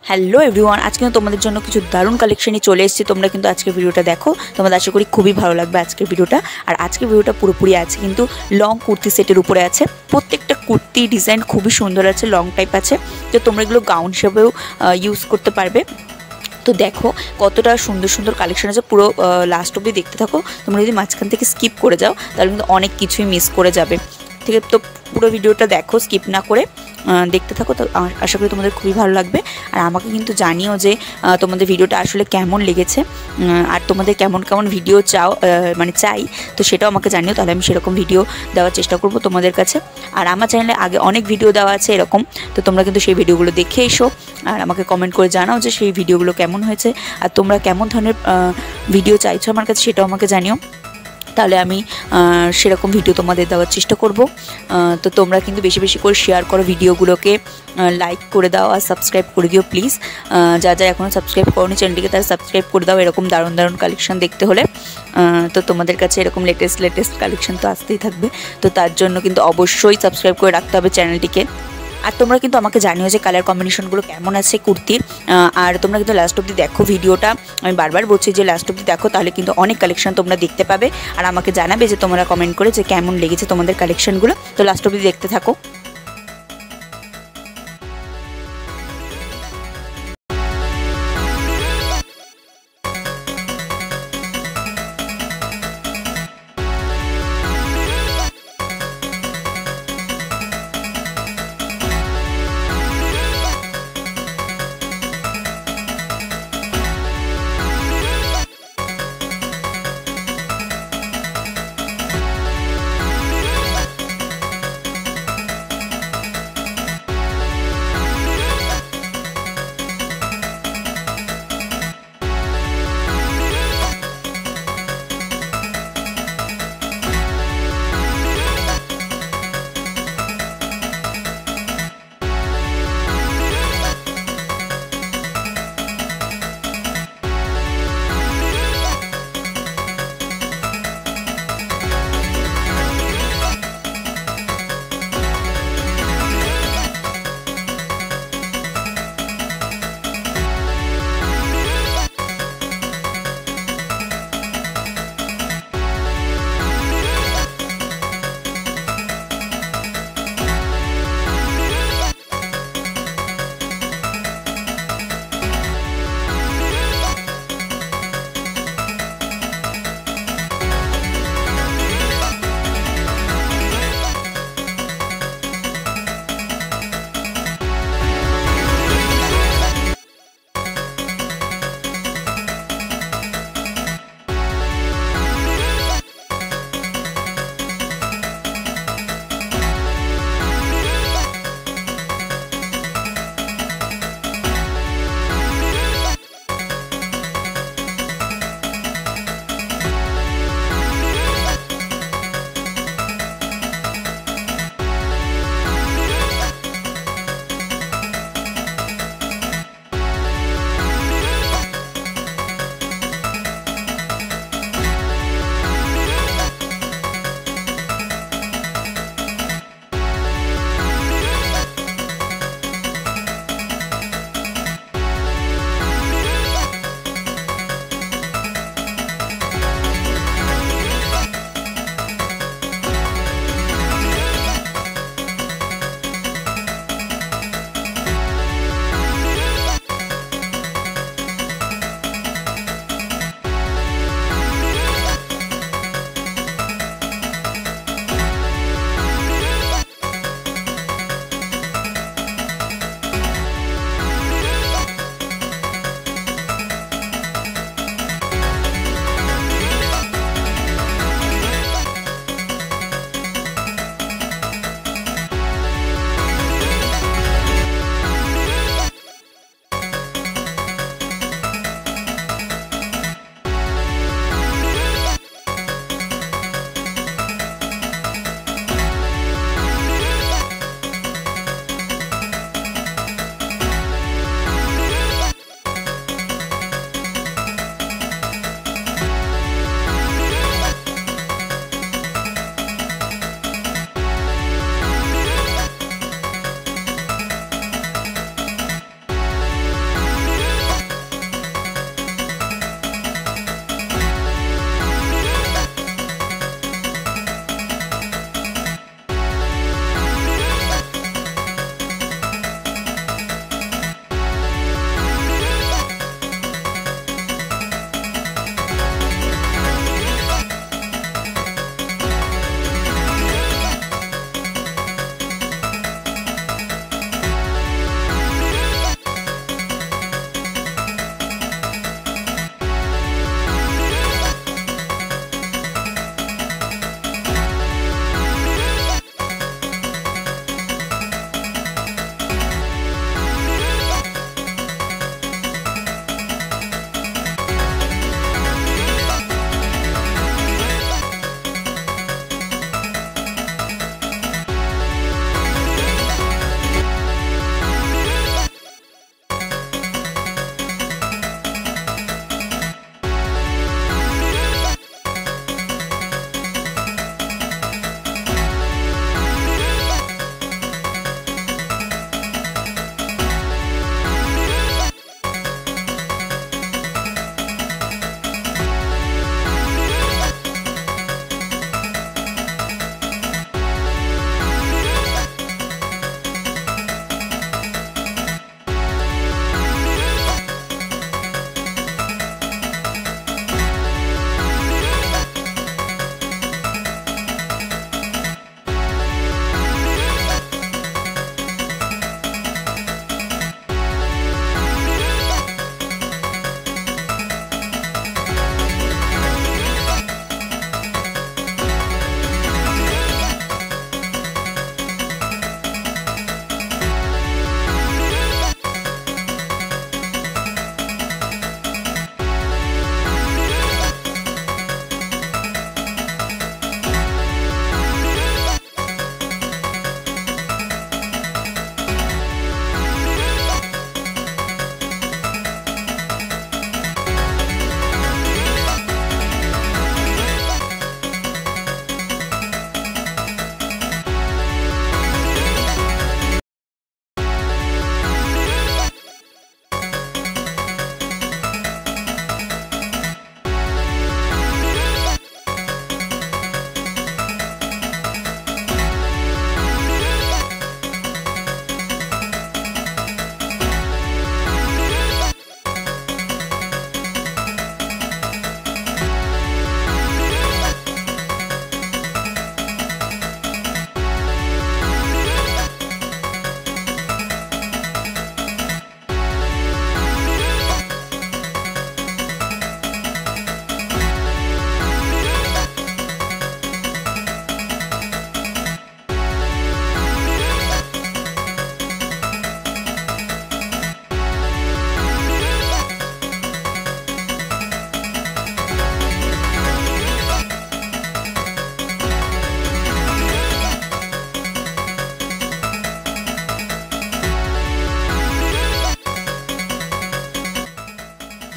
Hello everyone, আজকে তোমাদের জন্য কিছু দারুণ কালেকশনই চলে এসেছি। তোমরা কিন্তু আজকের ভিডিওটা দেখো, তোমাদের আশা করি খুবই ভালো লাগবে আজকের ভিডিওটা। আর আজকের ভিডিওটা পুরোপুরি আছে কিন্তু লং কুর্তি সেটের উপরে আছে। প্রত্যেকটা কুর্তি ডিজাইন খুবই সুন্দর আছে, লং টাইপ আছে, তো তোমরা এগুলো গাউন হিসেবেও ইউজ করতে পারবে। তো দেখো কতটা সুন্দর সুন্দর কালেকশন আছে, পুরো লাস্ট অবধি দেখতে থাকো। তোমরা যদি মাঝখান থেকে স্কিপ করে যাও তাহলে কিন্তু অনেক কিছুই মিস করে যাবে। ঠিক আছে, তো পুরো ভিডিওটা দেখো, স্কিপ না করে দেখতে থাকো। তো আশা করি তোমাদের খুবই ভালো লাগবে। আর আমাকে কিন্তু জানিও যে তোমাদের ভিডিওটা আসলে কেমন লেগেছে, আর তোমাদের কেমন কেমন ভিডিও মানে চাই, তো সেটাও আমাকে জানিও, তাহলে আমি সেরকম ভিডিও দেওয়ার চেষ্টা করব তোমাদের কাছে। আর আমার চ্যানেলে আগে অনেক ভিডিও দেওয়া আছে এরকম, তো তোমরা কিন্তু সেই ভিডিওগুলো দেখে এসো আর আমাকে কমেন্ট করে জানাও যে সেই ভিডিওগুলো কেমন হয়েছে আর তোমরা কেমন ধরনের ভিডিও চাইছো আমার কাছে, সেটাও আমাকে জানিও, তাহলে আমি সেরকম ভিডিও তোমাদের দেওয়ার চেষ্টা করব। তো তোমরা কিন্তু বেশি বেশি করে শেয়ার করো ভিডিওগুলোকে, লাইক করে দাও আর সাবস্ক্রাইব করে দিও প্লিজ। যা যা এখনও সাবস্ক্রাইব করোনি চ্যানেলটিকে তারা সাবস্ক্রাইব করে দাও এরকম দারুণ দারুণ কালেকশন দেখতে হলে। তো তোমাদের কাছে এরকম লেটেস্ট কালেকশন তো আসতেই থাকবে, তো তার জন্য কিন্তু অবশ্যই সাবস্ক্রাইব করে রাখতে হবে চ্যানেলটিকে। আর তোমরা কিন্তু আমাকে জানিও যে কালার কম্বিনেশনগুলো কেমন আছে কুর্তির। আর তোমরা কিন্তু লাস্ট অবধি দেখো ভিডিওটা, আমি বারবার বলছি যে লাস্ট অবধি দেখো, তাহলে কিন্তু অনেক কালেকশন তোমরা দেখতে পাবে। আর আমাকে জানাবে যে তোমরা কমেন্ট করে যে কেমন লেগেছে তোমাদের কালেকশনগুলো। তো লাস্ট অবধি দেখতে থাকো।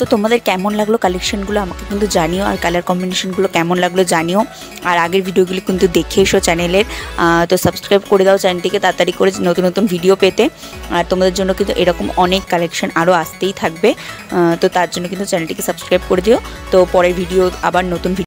তো তোমাদের কেমন লাগলো কালেকশনগুলো আমাকে কিন্তু জানিও, আর কালার কম্বিনেশনগুলো কেমন লাগলো জানিও। আর আগের ভিডিওগুলো কিন্তু দেখে এসো চ্যানেলের। তো সাবস্ক্রাইব করে দাও চ্যানেলটিকে তাড়াতাড়ি করে নতুন নতুন ভিডিও পেতে। আর তোমাদের জন্য কিন্তু এরকম অনেক কালেকশন আরও আসতেই থাকবে, তো তার জন্য কিন্তু চ্যানেলটিকে সাবস্ক্রাইব করে দিও। তো পরের ভিডিও আবার নতুন